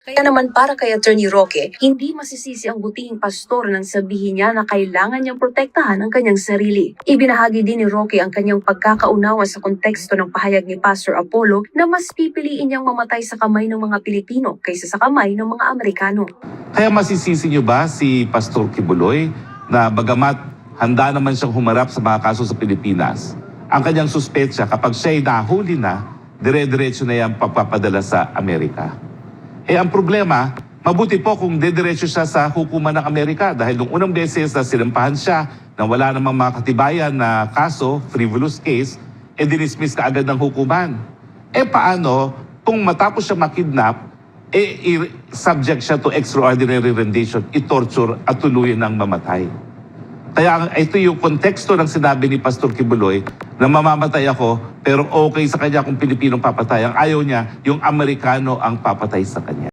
Kaya naman para kay Attorney Roque, hindi masisisi ang butihing pastor nang sabihin niya na kailangan niyang protektahan ang kanyang sarili. Ibinahagi din ni Roque ang kanyang pagkakaunawa sa konteksto ng pahayag ni Pastor Apollo na mas pipiliin niyang mamatay sa kamay ng mga Pilipino kaysa sa kamay ng mga Amerikano. Kaya masisisi niyo ba si Pastor Kibuloy na bagamat handa naman siyang humarap sa mga kaso sa Pilipinas, ang kanyang suspetsa kapag siya'y nahuli na, dire-diretso na yan papapadala sa Amerika? Ang problema, mabuti po kung dediretso siya sa hukuman ng Amerika dahil nung unang beses na sinampahan siya na wala namang mga katibayan na kaso, frivolous case, dinismiss ka agad ng hukuman. Paano kung matapos siya makidnap, subject siya to extraordinary rendition, i-torture at tuluyan ng mamatay? Kaya ito yung konteksto ng sinabi ni Pastor Kibuloy na mamamatay ako pero okay sa kanya kung Pilipinong papatay. Ang ayaw niya, yung Amerikano ang papatay sa kanya.